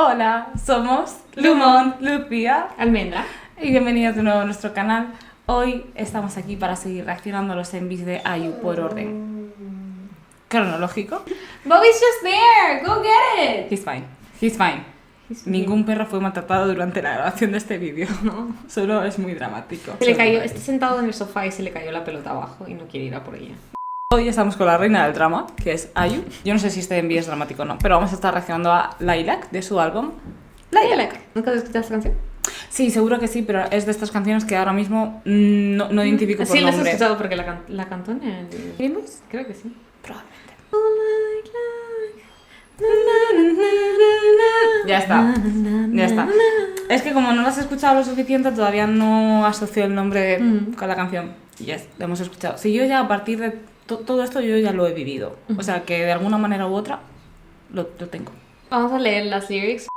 Hola, somos Lumon, Lucía, Almendra. y bienvenidos de nuevo a nuestro canal. Hoy estamos aquí para seguir reaccionando a los envies de IU por orden cronológico. Bobby's just there, go get it. He's fine, he's fine. Ningún perro fue maltratado durante la grabación de este vídeo. No. Solo es muy dramático. Se le cayó, está sentado en el sofá y se le cayó la pelota abajo y no quiere ir a por ella. Hoy estamos con la reina del drama, que es IU. Yo no sé si este envío es dramático o no, pero vamos a estar reaccionando a Lilac de su álbum Lilac. ¿Nunca has escuchado esta canción? Sí, seguro que sí, pero es de estas canciones que ahora mismo no identifico por Sí, la has nombre. escuchado porque la cantó en el... ¿Vimos? Creo que sí. Probablemente. Ya está. Ya está. Es que como no las he escuchado lo suficiente, todavía no asocio el nombre con la canción. Yes, lo hemos escuchado. Si yo ya a partir de todo esto yo ya lo he vivido. O sea, que de alguna manera u otra lo tengo. Vamos a leer las lyrics.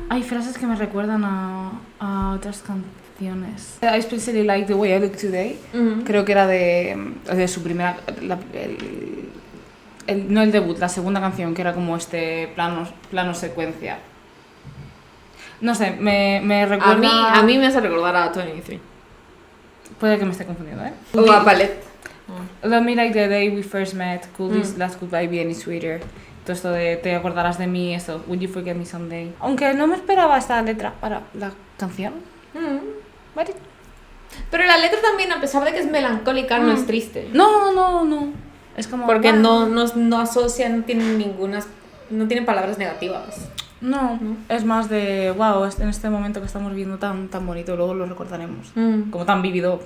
Hay frases que me recuerdan a otras canciones. I especially like the way I look today. Creo que era de su primera... no el debut, la segunda canción, que era como este plano secuencia. No sé, me recuerda... A mí me hace recordar a 23. Puede que me esté confundiendo, ¿eh? O a Palette. Love me like the day we first met. Could this last goodbye be any sweeter? Todo esto de te acordarás de mí, eso. Would you forget me someday? Aunque no me esperaba esta letra para la canción. ¿Vale? Pero la letra también, a pesar de que es melancólica, no es triste. No. Es como... Porque wow. no asocia, no tiene palabras negativas. No, es más de wow, en este momento que estamos viviendo tan bonito, luego lo recordaremos. Como tan vivido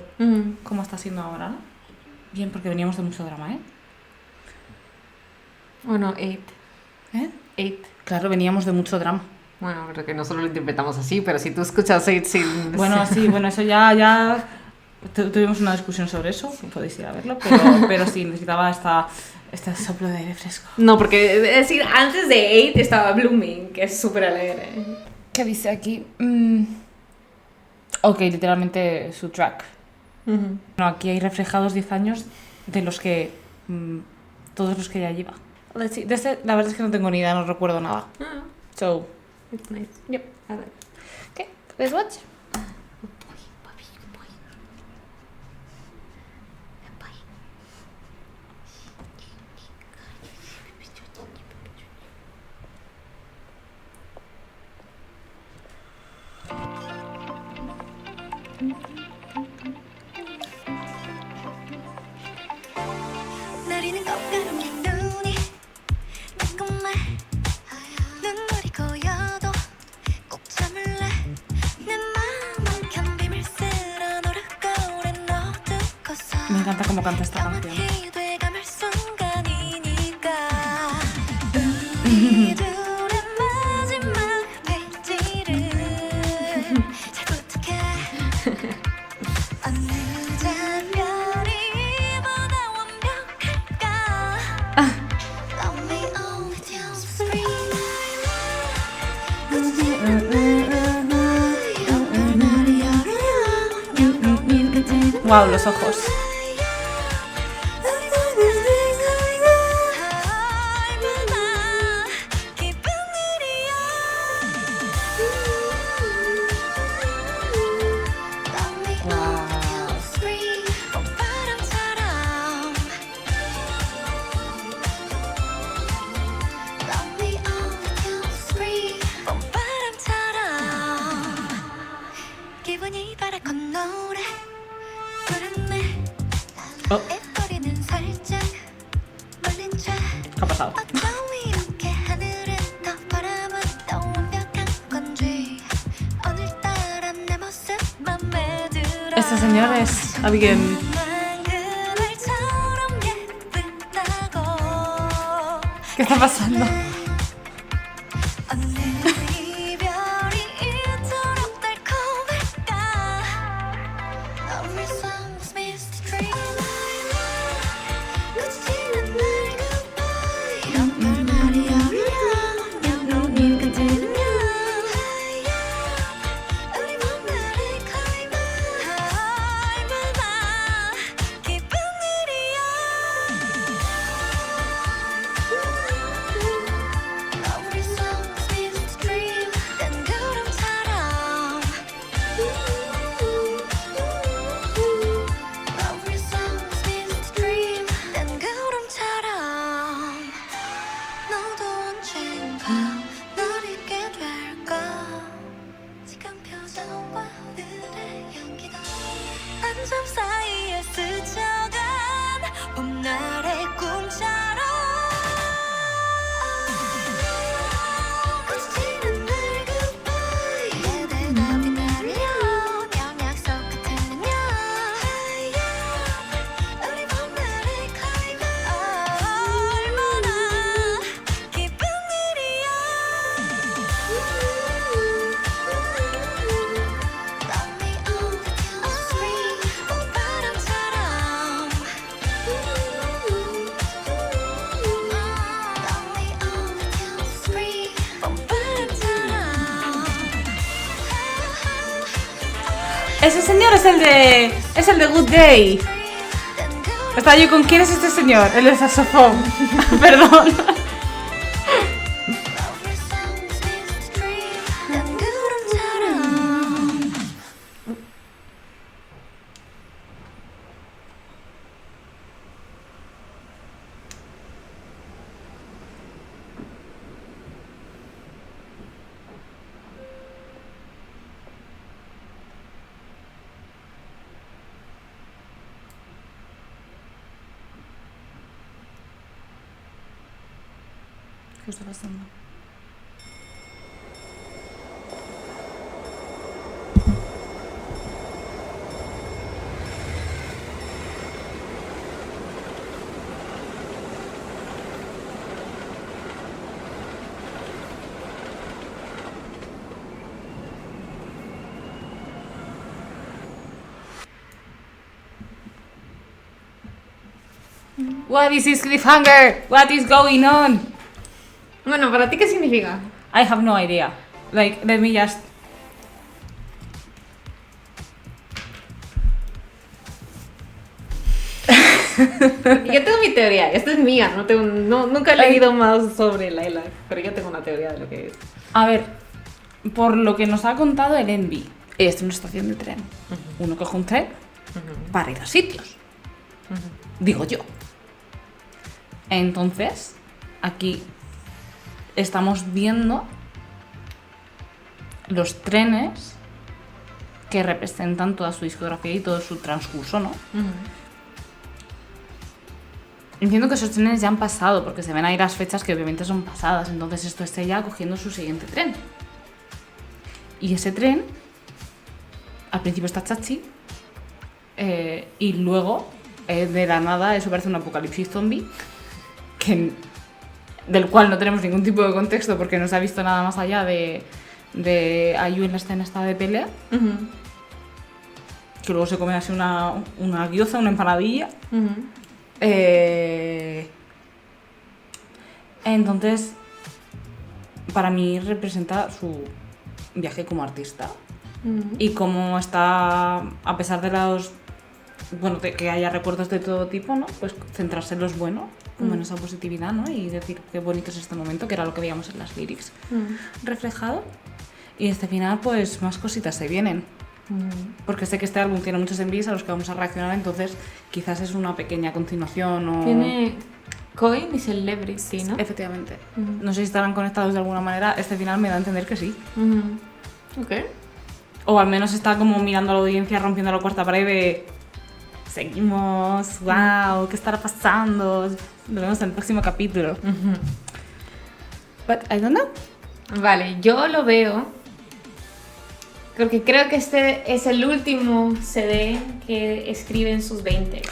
como está siendo ahora, ¿no? Bien, porque veníamos de mucho drama, ¿eh? Bueno, 8. ¿Eh? 8. Claro, veníamos de mucho drama. Bueno, creo que nosotros lo interpretamos así, pero si tú escuchas 8 sin... Bueno, sí, bueno, eso ya tuvimos una discusión sobre eso, podéis ir a verlo, pero sí, necesitaba este soplo de aire fresco. No, porque es decir, antes de 8 estaba Blooming, que es súper alegre. ¿Qué dice aquí? Ok, literalmente su track. No, aquí hay reflejados 10 años de los que... todos los que ya lleva. Let's see. De este, la verdad es que no tengo ni idea, no recuerdo nada. So... It's nice. Yep, I like it. Okay, let's watch. 내리는 꽃가루에 눈이 매콤해 눈물이 고여도 꼭 참을래 내 맘 막힌 비밀 쓸어 노릇거울에 넣어두고서 Me encanta cómo canta esta canción. 영원히 돼감을 순간이니까 우리 둘의 마지막 페이지를 잘 부탁해 어느 장면이 보다 완벽할까 Love me only till spring Wow, los ojos. 기분이 바랄건 노래 부르네 입꼬리는 살짝 멀린 채 ¿Qué ha pasado? 어쩜 이렇게 하늘은 더 바람은 더 완벽한 건지 오늘따라 내 모습 맘에 들어 Esta señora es alguien... 그날처럼 예쁘다고 ¿Qué está pasando? 어느 이별이 이토록 달콤할까 Every song was missed a dream 거치는 날 goodbye 이런 말 말이야 눈이 그대는 우리 맘들이 climb 얼마나 기쁜 일이야 답이 내려 그냥 약속 같은 인연 우리 밤날의 클라이맥스 얼마나 기쁜 일이야 Love me all the till free 봄바람처럼 Love me all the till free 봄바람처럼 Ese señor es el de Good Day. Está yo con quién es este señor, el del saxofón. Perdón. ¿Qué está pasando? What is this cliffhanger? What is going on? Bueno, ¿para ti qué significa? I have no idea. Like, let me just... Yo tengo mi teoría, esta es mía, nunca he leído más sobre Layla, pero yo tengo una teoría de lo que es. A ver, por lo que nos ha contado el Envy, es una estación de tren. Uno coge un tren para ir a sitios. Digo yo. Entonces, aquí estamos viendo los trenes que representan toda su discografía y todo su transcurso, ¿no? Entiendo que esos trenes ya han pasado, porque se ven ahí las fechas que obviamente son pasadas, entonces esto está ya cogiendo su siguiente tren. Y ese tren, al principio está chachi, y luego, de la nada, eso parece un apocalipsis zombie, del cual no tenemos ningún tipo de contexto porque no se ha visto nada más allá de Ayu en la escena esta de pelea, que luego se come así una gyoza, una empanadilla. Entonces, para mí representa su viaje como artista y cómo está, a pesar de los, bueno, de que haya recuerdos de todo tipo, ¿no? Pues centrarse en los buenos, como en esa positividad, ¿no? Y decir qué bonito es este momento, que era lo que veíamos en las lyrics reflejado. Y este final, pues más cositas se vienen. Porque sé que este álbum tiene muchos envíos a los que vamos a reaccionar, entonces quizás es una pequeña continuación o... Tiene Coin y Celebrity, ¿no? Efectivamente. No sé si estarán conectados de alguna manera, este final me da a entender que sí. Ok. O al menos está como mirando a la audiencia, rompiendo la cuarta pared de... Seguimos, wow, ¿qué estará pasando? Lo vemos en el próximo capítulo. But I don't know. Vale, yo lo veo porque creo que este es el último CD que escribe en sus 20.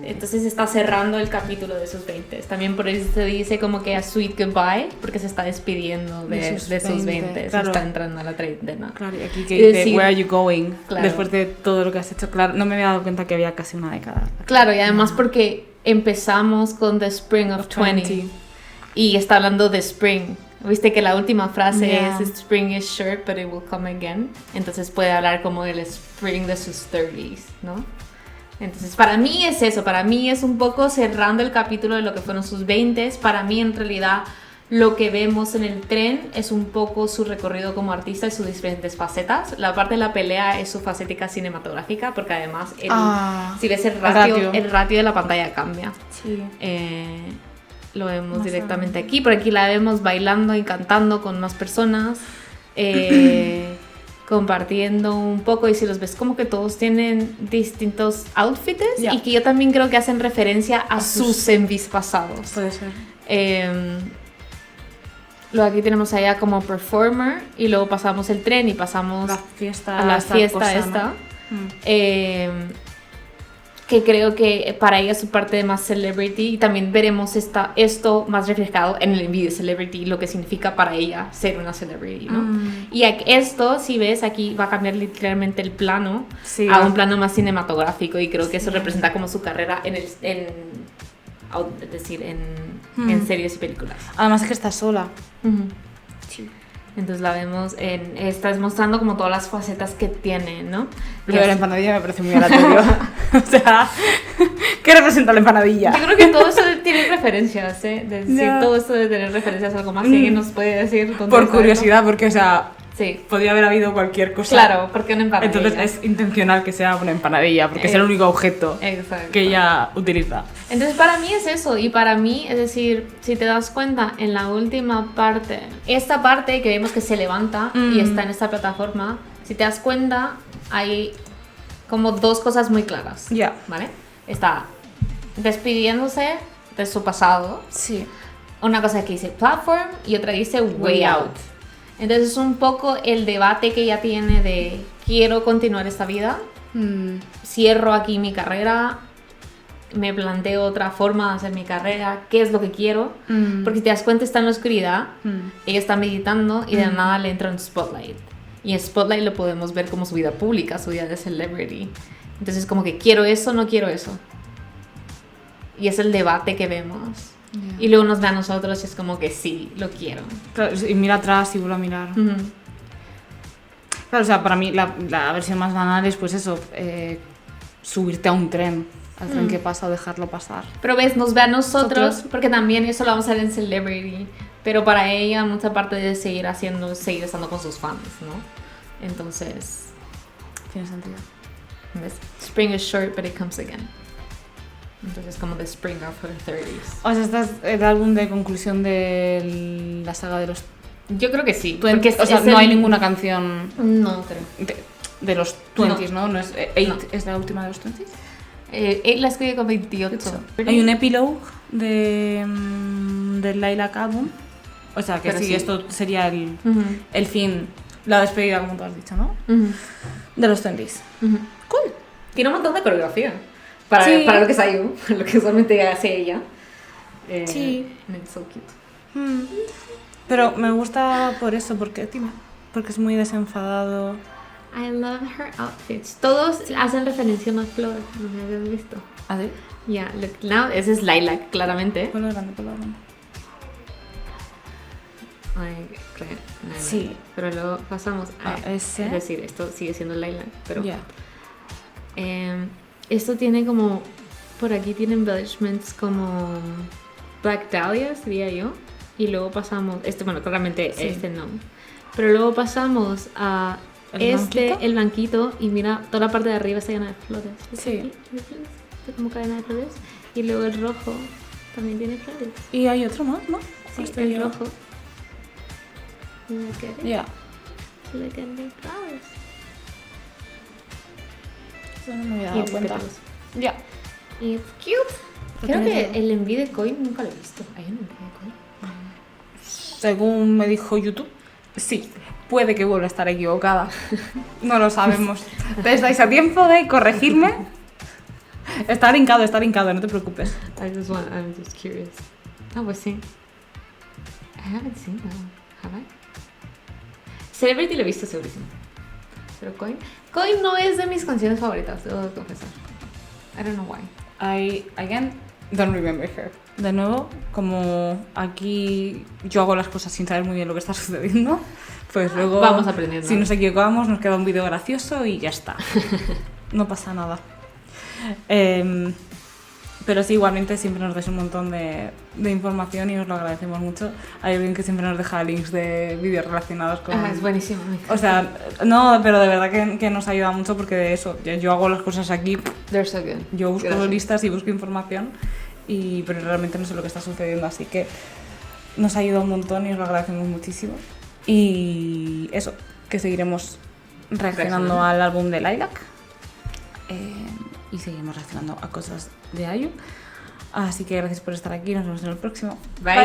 Entonces está cerrando el capítulo de sus 20. También por eso se dice como que a sweet goodbye, porque se está despidiendo de sus 20. Claro. Se está entrando a la treintena. Claro, y aquí que dice, decir, where are you going? Claro. Después de todo lo que has hecho, claro, no me había dado cuenta que había casi una década. Claro, y además porque empezamos con The Spring of 20 y está hablando de Spring. Viste que la última frase es Spring is short, but it will come again. Entonces puede hablar como del Spring de sus 30s, ¿no? Entonces para mí es eso, para mí es un poco cerrando el capítulo de lo que fueron sus 20s. Para mí en realidad lo que vemos en el tren es un poco su recorrido como artista y sus diferentes facetas. La parte de la pelea es su facética cinematográfica, porque además si ves el ratio de la pantalla cambia. Sí. Lo vemos directamente aquí. Por aquí la vemos bailando y cantando con más personas, compartiendo un poco. Y si los ves como que todos tienen distintos outfits y que yo también creo que hacen referencia a sus envis pasados. Puede ser. Luego aquí tenemos a ella como performer y luego pasamos el tren y pasamos La fiesta, a la esta fiesta cosa, ¿no? esta. Que creo que para ella es su parte de más celebrity y también veremos esto más reflejado en el video celebrity, lo que significa para ella ser una celebrity, ¿no? Y esto, si ves, aquí va a cambiar literalmente el plano Sí. a un plano más cinematográfico y creo que eso representa como su carrera es decir, en series y películas. Además es que está sola. Sí. Entonces la vemos estás mostrando como todas las facetas que tiene, ¿no? Lo de la empanadilla me parece muy aleatorio. O sea, ¿qué representa la empanadilla? Yo creo que todo eso tiene referencias, ¿eh? De decir, Ya. todo esto de tener referencias a algo más. ¿Alguien nos puede decir? dónde Por está curiosidad, porque, o sea, esto? Sí. podría haber habido cualquier cosa. Claro, porque una empanadilla. Entonces es intencional que sea una empanadilla, porque es el único objeto Exacto. que ella utiliza. Entonces para mí es eso, y para mí, es decir, si te das cuenta, en la última parte, esta parte que vemos que se levanta y está en esta plataforma, si te das cuenta, hay como dos cosas muy claras, Ya. ¿vale? Está despidiéndose de su pasado, Sí. una cosa que dice platform y otra dice way out. Entonces es un poco el debate que ella tiene de quiero continuar esta vida, cierro aquí mi carrera, me planteo otra forma de hacer mi carrera, qué es lo que quiero, porque si te das cuenta está en la oscuridad, ella está meditando y de la nada le entra un spotlight. Y en spotlight lo podemos ver como su vida pública, su vida de celebrity. Entonces como que quiero eso, no quiero eso. Y es el debate que vemos. Yeah. Y luego nos ve a nosotros y es como que sí, lo quiero. Claro, y mira atrás y vuelve a mirar. Claro, o sea, para mí la versión más banal es pues eso, subirte a un tren, al tren que pasa o dejarlo pasar. Pero ves, nos ve a nosotros, Nosotros. porque también eso lo vamos a ver en Celebrity. Pero para ella, mucha parte de seguir estando con sus fans, ¿no? Entonces, Tiene sentido. ¿ves? Spring is short, but it comes again. Entonces, como the spring of her 30s. O sea, este es el álbum de conclusión de la saga de los Yo creo que sí. 20s. Porque O sea, es no el- hay ninguna canción No creo. de los 20s, ¿no? No es 8, es la última de los 20s. Él la escribe con 28. Hay un epilogue del Lilac Album. O sea, que Pero sí, sí. esto sería el Ujú, fin, la despedida, como tú has dicho, ¿no? ujú, De los 20s. ujú. Cool. Tiene un montón de coreografía. Sí. Para lo que es IU, lo que usualmente hace ella. Sí. And it's so cute. Pero me gusta por eso, porque es muy desenfadado. I love her outfits. Todos hacen referencia a una flor, no me habías visto. ¿Ah, sí? Yeah, look now, ese es lilac, claramente. Pelo grande, pelo grande. Ay, no, Sí. Pero luego pasamos a ese. Es decir, esto sigue siendo lilac, pero Ya. esto tiene como, por aquí tiene embellishments como Black Dahlia, diría yo. Y luego pasamos, bueno, claramente Sí. este no. Pero luego pasamos a ¿El blanquito? el blanquito, y mira, toda la parte de arriba está llena de flores. ¿Ves Sí. aquí? ¿Ves? Está como cadena de flores. Y luego el rojo también tiene flores. Y hay otro más, ¿no? Sí, Este el yo- rojo. Look at it. Ya. Look at the flowers. Eso no me había Y dado los cuenta. pétalos. Ya. It's cute. Lo Creo tiene que todo. el enví de Coin nunca lo he visto. ¿Hay un enví de Coin? Según me dijo YouTube, sí. Puede que vuelva a estar equivocada. No lo sabemos. Te estáis a tiempo de corregirme. Está linkado, no te preocupes. I'm just curious. Ah, pues sí. I haven't seen that one. Have I? Celebrity lo he visto segurísimo. Pero Coin no es de mis canciones favoritas, debo confesar. I don't know why. I, again, don't remember her. De nuevo, como aquí yo hago las cosas sin saber muy bien lo que está sucediendo, pues luego Vamos aprendiendo. si nos equivocamos nos queda un vídeo gracioso y ya está. No pasa nada. Pero sí, igualmente siempre nos dais un montón de información y os lo agradecemos mucho. Hay alguien que siempre nos deja links de vídeos relacionados con... Es buenísimo. me encanta. O sea, no, pero de verdad que nos ayuda mucho porque de eso, yo hago las cosas aquí, They're so good. yo busco Gracias. listas y busco información, pero realmente no sé lo que está sucediendo, así que nos ayuda un montón y os lo agradecemos muchísimo. Y eso, que seguiremos reaccionando al álbum de Lilac y seguimos reaccionando a cosas de IU. Así que gracias por estar aquí, nos vemos en el próximo. Bye.